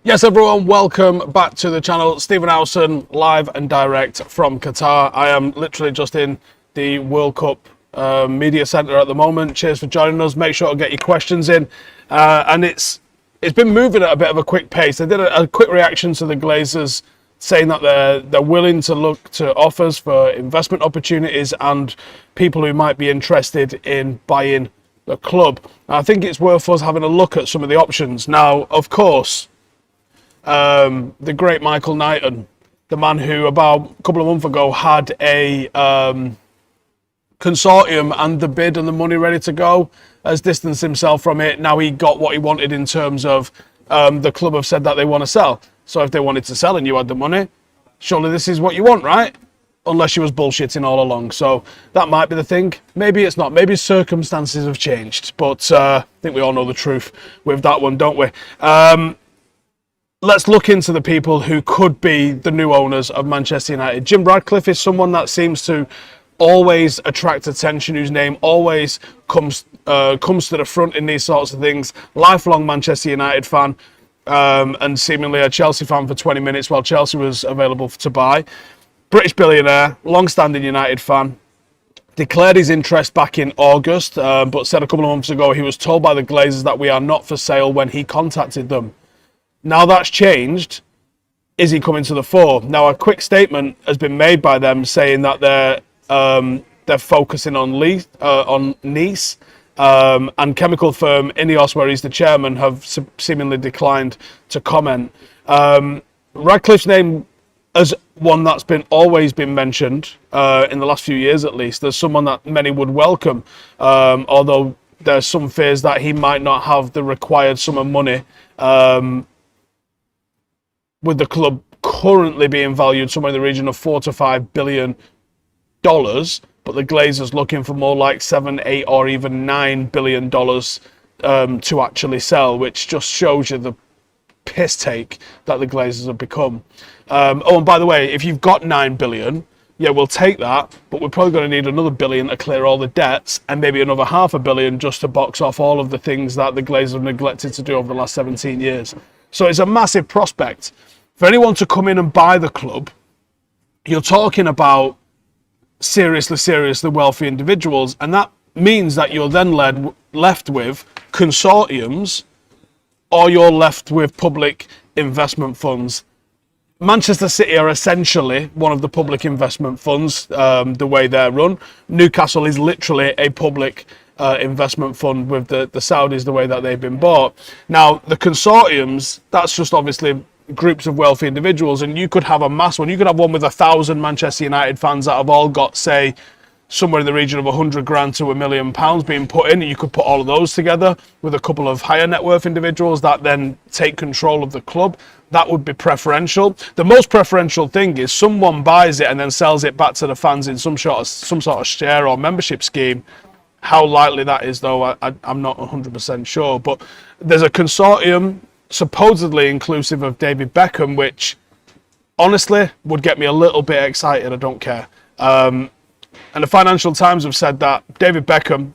Yes, everyone, welcome back to the channel. Stephen Howson, live and direct from Qatar. I am literally just in the World Cup media centre at the moment. Cheers for joining us. Make sure to get your questions in. And it's been moving at a bit of a quick pace. I did a quick reaction to the Glazers saying that they're willing to look to offers for investment opportunities and people who might be interested in buying the club. I think it's worth us having a look at some of the options. Now, of course, the great Michael Knighton, the man who about a couple of months ago had a consortium and the bid and the money ready to go, has distanced himself from it. Now he got what he wanted in terms of the club have said that they want to sell. So if they wanted to sell and you had the money, surely this is what you want, right? Unless you was bullshitting all along. So that might be the thing. Maybe it's not. Maybe circumstances have changed. But I think we all know the truth with that one, don't we? Let's look into the people who could be the new owners of Manchester United. Jim Ratcliffe is someone that seems to always attract attention, whose name always comes to the front in these sorts of things. Lifelong Manchester United fan, and seemingly a Chelsea fan for 20 minutes while Chelsea was available to buy. British billionaire, long-standing United fan. Declared his interest back in August, but said a couple of months ago he was told by the Glazers that we are not for sale when he contacted them. Now that's changed. Is he coming to the fore? Now a quick statement has been made by them saying that they're focusing on Nice, and chemical firm Ineos, where he's the chairman, have seemingly declined to comment. Radcliffe's name as one that's always been mentioned in the last few years, at least. There's someone that many would welcome, although there's some fears that he might not have the required sum of money. With the club currently being valued somewhere in the region of $4 to $5 billion, but the Glazers looking for more like $7, $8, or even $9 billion to actually sell, which just shows you the piss take that the Glazers have become. Oh, and by the way, if you've got $9 billion, yeah, we'll take that, but we're probably going to need another $1 billion to clear all the debts, and maybe another $500 million just to box off all of the things that the Glazers have neglected to do over the last 17 years. So it's a massive prospect. For anyone to come in and buy the club, you're talking about seriously wealthy individuals, and that means that you're then left with consortiums, or you're left with public investment funds. Manchester City are essentially one of the public investment funds, the way they're run. Newcastle is literally a public investment fund with the Saudis, the way that they've been bought. Now, the consortiums, that's just obviously groups of wealthy individuals, and you could have a mass one. You could have one with 1,000 Manchester United fans that have all got, say, somewhere in the region of 100 grand to £1 million being put in. You could put all of those together with a couple of higher net worth individuals that then take control of the club. That would be preferential. The most preferential thing is someone buys it and then sells it back to the fans in some sort of share or membership scheme. How likely that is, though, I'm not 100% sure. But there's a consortium supposedly inclusive of David Beckham, which honestly would get me a little bit excited. I don't care. And the Financial Times have said that David Beckham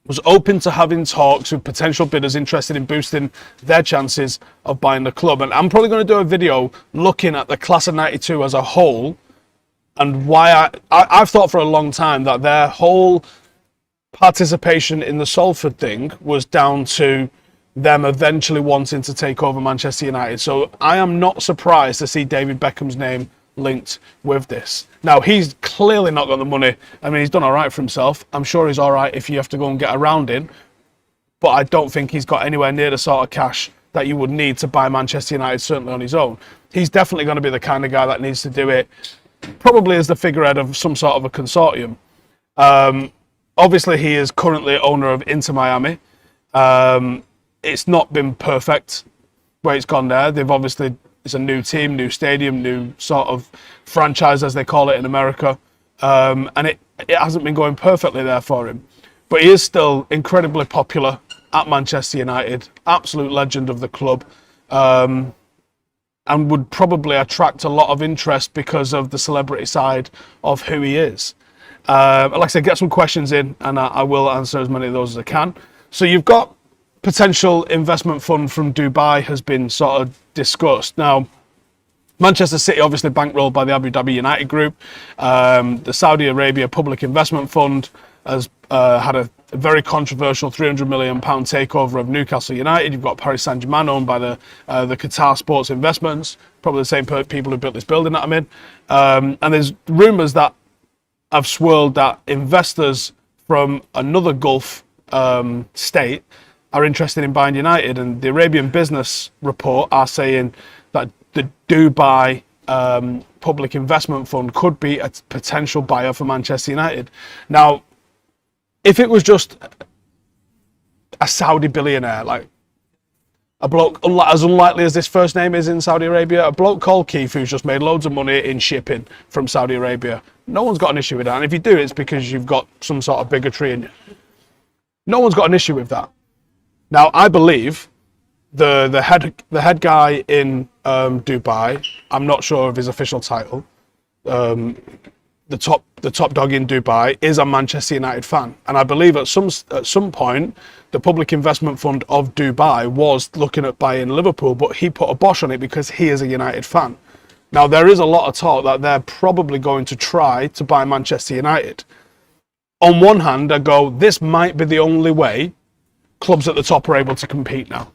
was open to having talks with potential bidders interested in boosting their chances of buying the club. And I'm probably going to do a video looking at the class of 92 as a whole, and why I've thought for a long time that their whole participation in the Salford thing was down to them eventually wanting to take over Manchester United. So I am not surprised to see David Beckham's name linked with this. Now, he's clearly not got the money. I mean, he's done all right for himself. I'm sure he's all right if you have to go and get around him, but I don't think he's got anywhere near the sort of cash that you would need to buy Manchester United, certainly on his own. He's definitely going to be the kind of guy that needs to do it, probably as the figurehead of some sort of a consortium. Obviously, he is currently owner of Inter Miami. It's not been perfect where it's gone there. They've obviously, it's a new team, new stadium, new sort of franchise, as they call it in America. And it hasn't been going perfectly there for him. But he is still incredibly popular at Manchester United, absolute legend of the club, and would probably attract a lot of interest because of the celebrity side of who he is. Like I said, get some questions in, and I will answer as many of those as I can. So you've got potential investment fund from Dubai has been sort of discussed. Now, Manchester City obviously bankrolled by the Abu Dhabi United Group. The Saudi Arabia Public Investment Fund has had a very controversial £300 million takeover of Newcastle United. You've got Paris Saint-Germain owned by the Qatar Sports Investments, probably the same people who built this building that I'm in. And there's rumours that have swirled that investors from another Gulf state are interested in buying United, and the Arabian Business Report are saying that the Dubai Public Investment Fund could be a potential buyer for Manchester United. Now, if it was just a Saudi billionaire, like a bloke as unlikely as this first name is in Saudi Arabia, a bloke called Keith who's just made loads of money in shipping from Saudi Arabia, no one's got an issue with that. And if you do, it's because you've got some sort of bigotry in you. No one's got an issue with that. Now, I believe the head guy in Dubai, I'm not sure of his official title, the top dog in Dubai is a Manchester United fan, and I believe at some point the Public Investment Fund of Dubai was looking at buying Liverpool, but he put a bosh on it because he is a United fan. Now, there is a lot of talk that they're probably going to try to buy Manchester United. On one hand, I go, this might be the only way clubs at the top are able to compete now.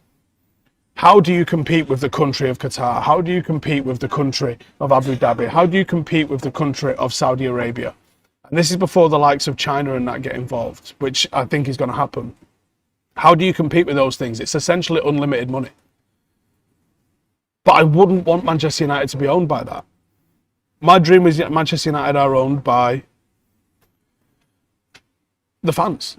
How do you compete with the country of Qatar? How do you compete with the country of Abu Dhabi? How do you compete with the country of Saudi Arabia? And this is before the likes of China and that get involved, which I think is going to happen. How do you compete with those things? It's essentially unlimited money. But I wouldn't want Manchester United to be owned by that. My dream is that Manchester United are owned by the fans.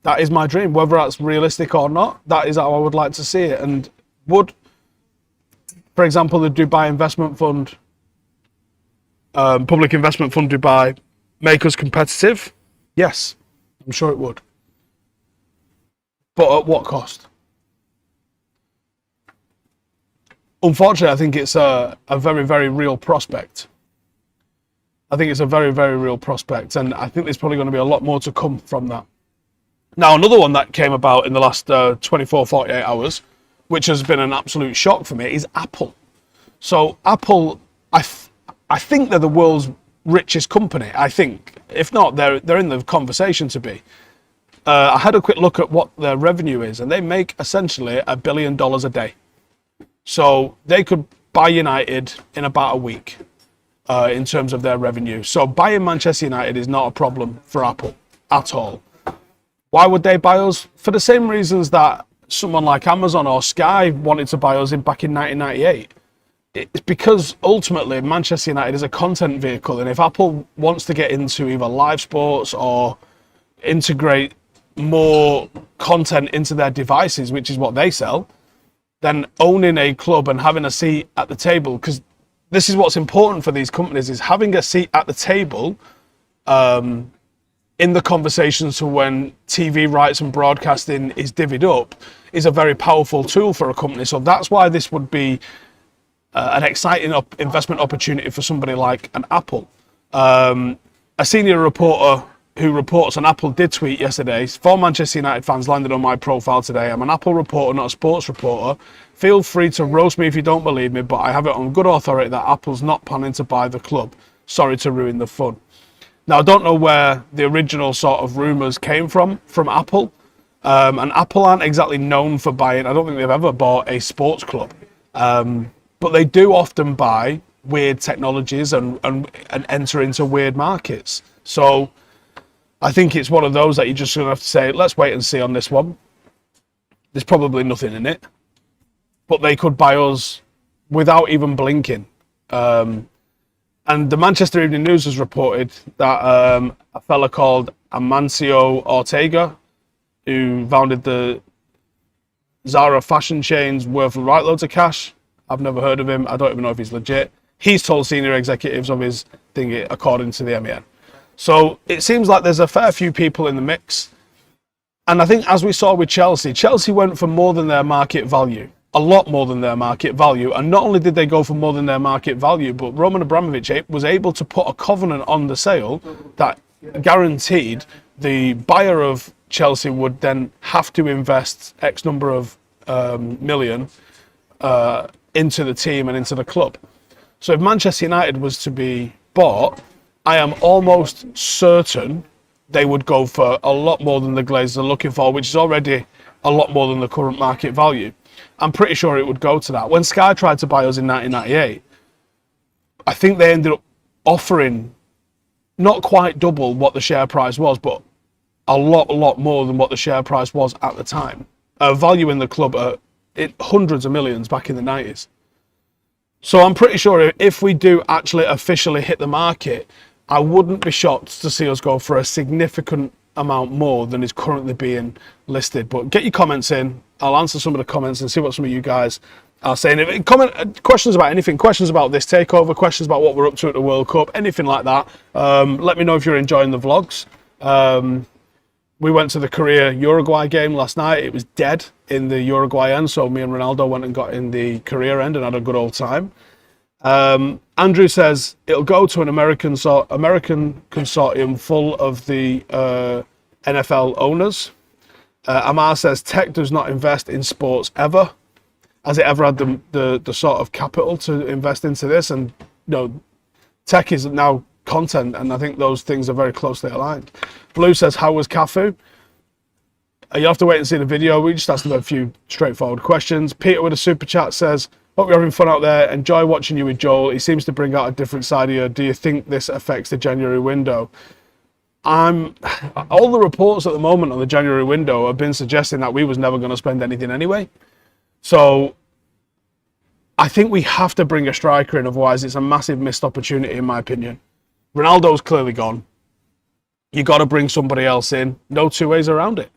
That is my dream, whether that's realistic or not. That is how I would like to see it. And would, for example, the Dubai Investment Fund, Public Investment Fund Dubai, make us competitive? Yes, I'm sure it would. But at what cost? Unfortunately, I think it's a very, very real prospect. I think it's a very, very real prospect. And I think there's probably going to be a lot more to come from that. Now, another one that came about in the last 24, 48 hours, which has been an absolute shock for me, is Apple. So Apple, I think they're the world's richest company. I think. If not, they're in the conversation to be. I had a quick look at what their revenue is, and they make essentially $1 billion a day. So they could buy United in about a week in terms of their revenue. So buying Manchester United is not a problem for Apple at all. Why would they buy us? For the same reasons that someone like Amazon or Sky wanted to buy us back in 1998. It's because ultimately Manchester United is a content vehicle, and if Apple wants to get into either live sports or integrate more content into their devices, which is what they sell, then owning a club and having a seat at the table, because this is what's important for these companies, is having a seat at the table in the conversations to when TV rights and broadcasting is divvied up is a very powerful tool for a company. So that's why this would be an exciting investment opportunity for somebody like an Apple. A senior reporter who reports on Apple did tweet yesterday, "For Manchester United fans landed on my profile today. I'm an Apple reporter, not a sports reporter. Feel free to roast me if you don't believe me, but I have it on good authority that Apple's not planning to buy the club. Sorry to ruin the fun." Now, I don't know where the original sort of rumours came from Apple. And Apple aren't exactly known for buying, I don't think they've ever bought a sports club. But they do often buy weird technologies and enter into weird markets. So I think it's one of those that you're just going to have to say, let's wait and see on this one. There's probably nothing in it. But they could buy us without even blinking. And the Manchester Evening News has reported that a fella called Amancio Ortega, who founded the Zara fashion chains worth right loads of cash. I've never heard of him. I don't even know if he's legit. He's told senior executives of his thing, according to the MEN. So it seems like there's a fair few people in the mix. And I think as we saw with Chelsea, Chelsea went for more than their market value. A lot more than their market value. And not only did they go for more than their market value, but Roman Abramovich was able to put a covenant on the sale that guaranteed the buyer of Chelsea would then have to invest X number of million into the team and into the club. So if Manchester United was to be bought, I am almost certain they would go for a lot more than the Glazers are looking for, which is already a lot more than the current market value. I'm pretty sure it would go to that. When Sky tried to buy us in 1998, I think they ended up offering not quite double what the share price was, but a lot more than what the share price was at the time. Valuing the club at hundreds of millions back in the 90s. So I'm pretty sure if we do actually officially hit the market, I wouldn't be shocked to see us go for a significant amount more than is currently being listed. But get your comments in. I'll answer some of the comments and see what some of you guys are saying. If comment questions about anything, questions about this takeover, questions about what we're up to at the World Cup, anything like that. Let me know if you're enjoying the vlogs. We went to the Korea-Uruguay game last night. It was dead in the Uruguay end, so me and Ronaldo went and got in the Korea end and had a good old time. Andrew says it'll go to an American consortium full of the NFL owners. Amar says tech does not invest in sports ever. Has it ever had the sort of capital to invest into this? And tech is now content, and I think those things are very closely aligned. Blue says, how was Cafu? You have to wait and see the video. We just asked him a few straightforward questions. Peter with a super chat says, hope you're having fun out there. Enjoy watching you with Joel. He seems to bring out a different side of you. Do you think this affects the January window? All the reports at the moment on the January window have been suggesting that we was never going to spend anything anyway. So I think we have to bring a striker in, otherwise it's a massive missed opportunity in my opinion. Ronaldo's clearly gone. You got to bring somebody else in. No two ways around it.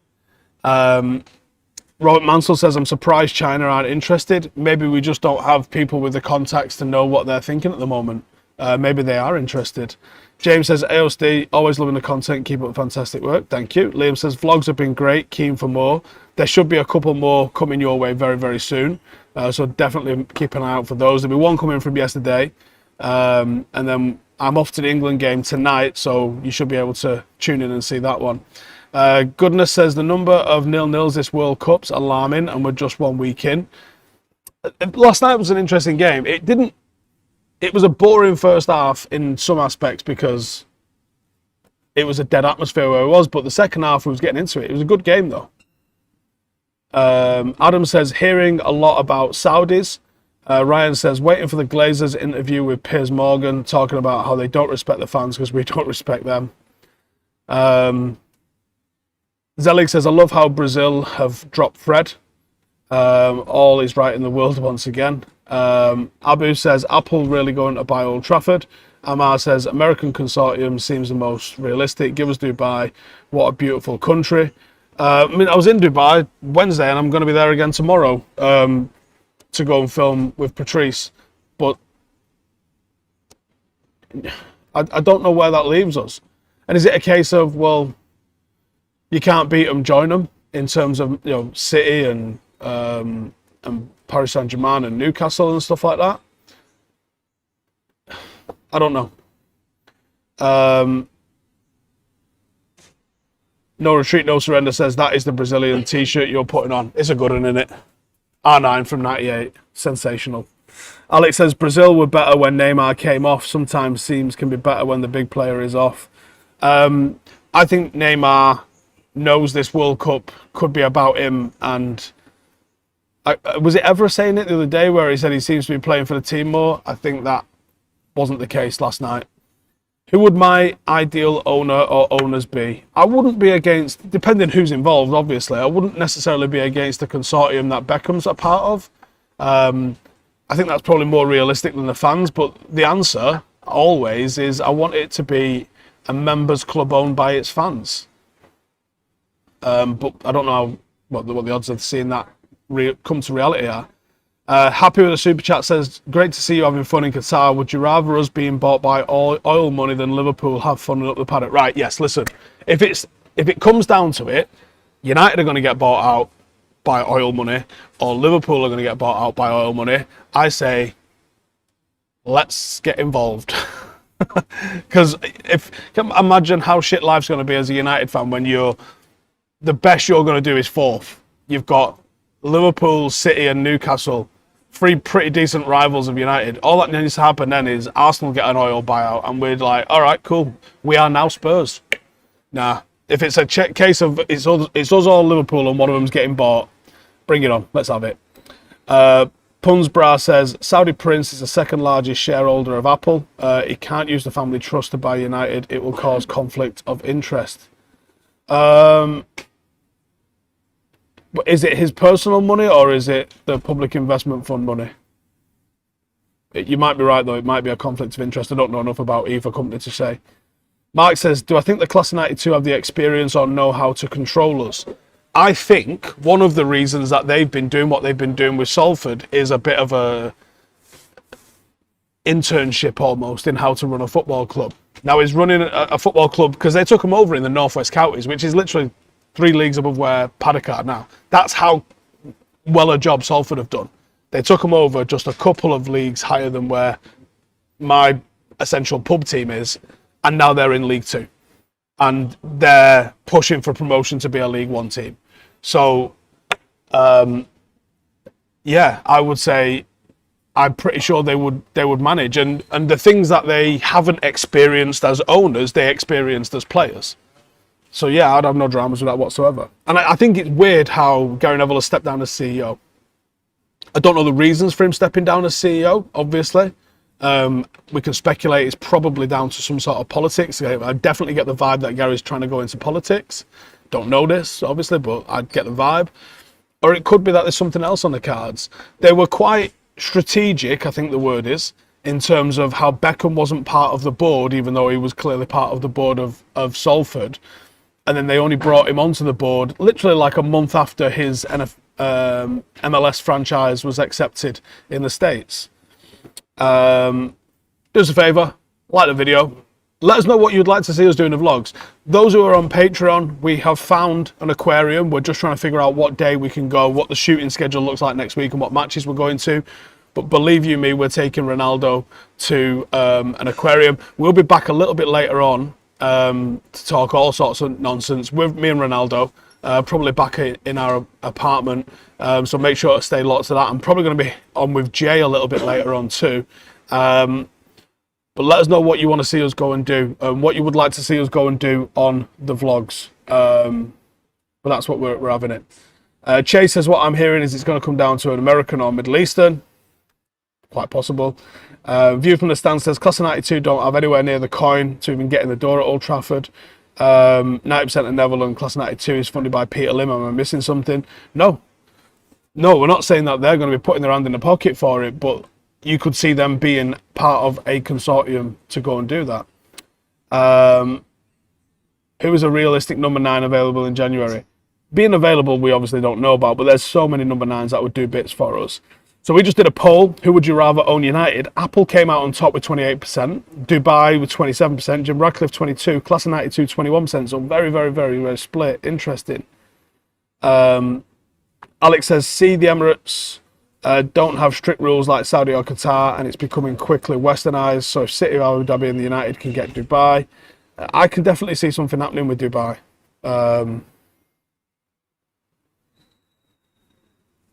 Robert Mansell says, I'm surprised China aren't interested. Maybe we just don't have people with the contacts to know what they're thinking at the moment. Maybe they are interested. James says, AOSD, always loving the content. Keep up the fantastic work. Thank you. Liam says, vlogs have been great. Keen for more. There should be a couple more coming your way very, very soon. So definitely keep an eye out for those. There'll be one coming from yesterday. And then I'm off to the England game tonight, so you should be able to tune in and see that one. Goodness says the number of 0-0s this World Cup's alarming, and we're just 1 week in. Last night was an interesting game. It was a boring first half in some aspects because it was a dead atmosphere where it was, but the second half we was getting into it. It was a good game though. Adam says hearing a lot about Saudis. Ryan says waiting for the Glazers interview with Piers Morgan talking about how they don't respect the fans because we don't respect them. Zelig says I love how Brazil have dropped Fred. All is right in the world once again. Abu says Apple really going to buy Old Trafford. Amar says American consortium seems the most realistic. Give us Dubai. What a beautiful country. I was in Dubai Wednesday and I'm going to be there again tomorrow to go and film with Patrice. But I don't know where that leaves us. And is it a case of, well, you can't beat them, join them in terms of City and Paris Saint-Germain and Newcastle and stuff like that? I don't know. No Retreat, No Surrender says that is the Brazilian t-shirt you're putting on. It's a good one, isn't it? R9 from 98. Sensational. Alex says Brazil were better when Neymar came off. Sometimes teams can be better when the big player is off. I think Neymar knows this World Cup could be about him, and was it Evra saying it the other day where he said he seems to be playing for the team more? I think that wasn't the case last night. Who would my ideal owner or owners be? I wouldn't be against, depending who's involved, obviously. I wouldn't necessarily be against the consortium that Beckham's a part of. I think that's probably more realistic than the fans, but the answer always is I want it to be a members club owned by its fans. But I don't know what the odds of seeing that come to reality are. Happy with the super chat says, great to see you having fun in Qatar. Would you rather us being bought by oil money than Liverpool have fun up the paddock? Right, yes, listen. If it comes down to it, United are going to get bought out by oil money or Liverpool are going to get bought out by oil money. I say, let's get involved. Because imagine how shit life's going to be as a United fan when you're the best you're going to do is fourth. You've got Liverpool, City, and Newcastle, three pretty decent rivals of United. All that needs to happen then is Arsenal get an oil buyout, and we're like, all right, cool. We are now Spurs. Nah, if it's a case of it's us all Liverpool and one of them's getting bought, bring it on. Let's have it. Punsbra says Saudi Prince is the second largest shareholder of Apple. He can't use the family trust to buy United. It will cause conflict of interest. But is it his personal money or is it the public investment fund money? You might be right though. It might be a conflict of interest. I don't know enough about either company to say. Mark says, do I think the Class of 92 have the experience or know how to control us? I think one of the reasons that they've been doing what they've been doing with Salford is a bit of a internship almost in how to run a football club. Now he's running a football club because they took him over in the North West Counties, which is literally 3 leagues above where Paddock are now. That's how well a job Salford have done. They took him over just a couple of leagues higher than where my essential pub team is, and now they're in League 2. And they're pushing for promotion to be a League 1 team. So, yeah, I would say I'm pretty sure they would manage. And the things that they haven't experienced as owners, they experienced as players. So, yeah, I'd have no dramas with that whatsoever. And I think it's weird how Gary Neville has stepped down as CEO. I don't know the reasons for him stepping down as CEO, obviously. We can speculate it's probably down to some sort of politics. I definitely get the vibe that Gary's trying to go into politics. Don't know this, obviously, but I'd get the vibe. Or it could be that there's something else on the cards. They were quite strategic, I think the word is, in terms of how Beckham wasn't part of the board, even though he was clearly part of the board of Salford. And then they only brought him onto the board literally like a month after his MLS franchise was accepted in the States. Do us a favour, like the video. Let us know what you'd like to see us do in the vlogs. Those who are on Patreon, we have found an aquarium. We're just trying to figure out what day we can go, what the shooting schedule looks like next week and what matches we're going to. But believe you me, we're taking Ronaldo to an aquarium. We'll be back a little bit later on to talk all sorts of nonsense with me and Ronaldo. Probably back in our apartment. So make sure to stay locked to that. I'm probably going to be on with Jay a little bit later on too. But let us know what you want to see us go and do, and what you would like to see us go and do on the vlogs. But that's what we're having it. Chase says, what I'm hearing is it's going to come down to an American or Middle Eastern. Quite possible. View from the stand says, Class of 92 don't have anywhere near the coin to even get in the door at Old Trafford. 90% of Neville and Class of 92 is funded by Peter Lim. Am I missing something? No, we're not saying that they're going to be putting their hand in the pocket for it, but you could see them being part of a consortium to go and do that. Who is a realistic number 9 available in January? Being available, we obviously don't know about, but there's so many number 9s that would do bits for us. So we just did a poll. Who would you rather own United? Apple came out on top with 28%. Dubai with 27%. Jim Ratcliffe 22%. Class of 92 21%. So very, very, very, very split. Interesting. Alex says, see, the Emirates don't have strict rules like Saudi or Qatar, and it's becoming quickly westernized. So if City, Abu Dhabi and the United can get Dubai, I can definitely see something happening with Dubai.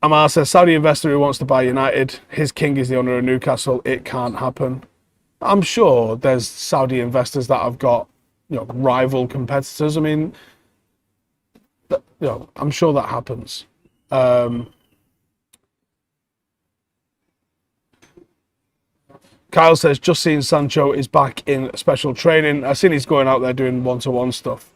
Amar says, Saudi investor who wants to buy United, his king is the owner of Newcastle, it can't happen. I'm sure there's Saudi investors that have got, rival competitors. I mean, I'm sure that happens. Kyle says, just seen Sancho is back in special training. I've seen he's going out there doing one-to-one stuff.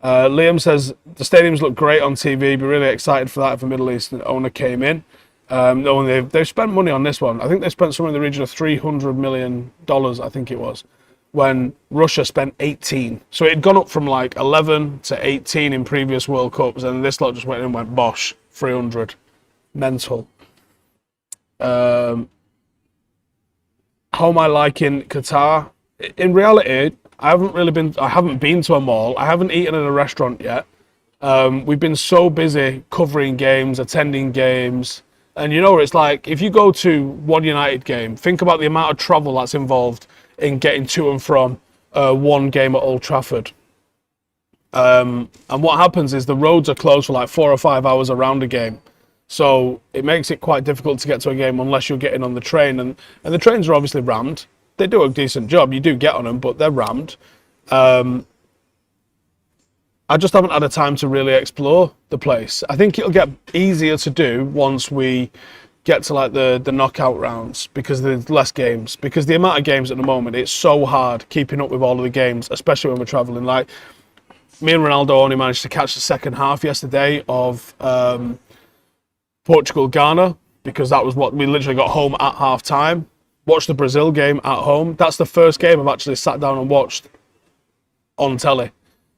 Liam says, the stadiums look great on TV. Be really excited for that if a Middle Eastern owner came in. They've spent money on this one. I think they spent somewhere in the region of $300 million, I think it was, when Russia spent 18. So it had gone up from like 11 to 18 in previous World Cups, and this lot just went in and went, bosh, 300. Mental. How am I liking Qatar? In reality, I haven't been to a mall. I haven't eaten in a restaurant yet. We've been so busy covering games, attending games. And it's like, if you go to one United game, think about the amount of travel that's involved in getting to and from one game at Old Trafford. And what happens is the roads are closed for like 4 or 5 hours around a game. So it makes it quite difficult to get to a game unless you're getting on the train. And the trains are obviously rammed. They do a decent job. You do get on them, but they're rammed. I just haven't had a time to really explore the place. I think it'll get easier to do once we get to like the knockout rounds, because there's less games. Because the amount of games at the moment, it's so hard keeping up with all of the games, especially when we're traveling. Like, me and Ronaldo only managed to catch the second half yesterday of Portugal-Ghana, because that was what we literally got home at half time. Watched the Brazil game at home. That's the first game I've actually sat down and watched on telly,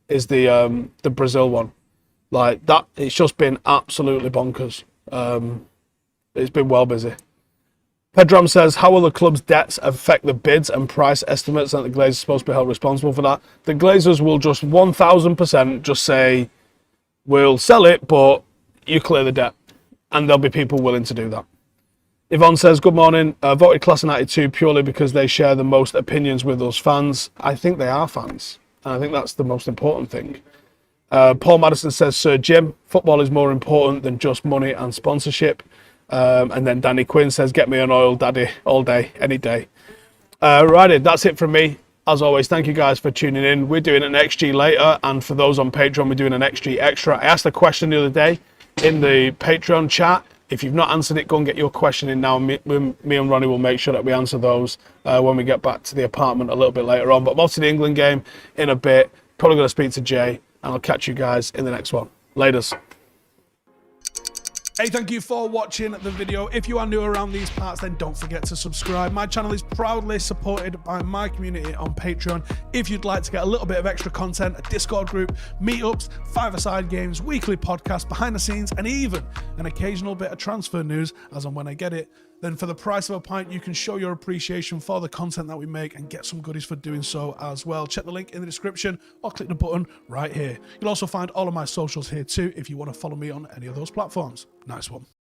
is the Brazil one. Like that, it's just been absolutely bonkers. It's been well busy. Pedram says, how will the club's debts affect the bids and price estimates that the Glazers are supposed to be held responsible for that? The Glazers will just 1000% just say, we'll sell it, but you clear the debt. And there'll be people willing to do that. Yvonne says, good morning. Voted Class of 92 purely because they share the most opinions with us fans. I think they are fans. And I think that's the most important thing. Paul Madison says, Sir Jim, football is more important than just money and sponsorship. And then Danny Quinn says, get me an oil, daddy, all day, any day. Righty, that's it from me. As always, thank you guys for tuning in. We're doing an XG later, and for those on Patreon, we're doing an XG extra. I asked a question the other day in the Patreon chat. If you've not answered it, go and get your question in now. Me and Ronnie will make sure that we answer those when we get back to the apartment a little bit later on. But I'm off to the England game in a bit. Probably going to speak to Jay, and I'll catch you guys in the next one. Laters. Hey, thank you for watching the video. If you are new around these parts, then don't forget to subscribe. My channel is proudly supported by my community on Patreon. If you'd like to get a little bit of extra content, a Discord group, meetups, five-a-side games, weekly podcasts, behind the scenes, and even an occasional bit of transfer news as and when I get it, then for the price of a pint, you can show your appreciation for the content that we make and get some goodies for doing so as well. Check the link in the description or click the button right here. You'll also find all of my socials here too if you want to follow me on any of those platforms. Nice one.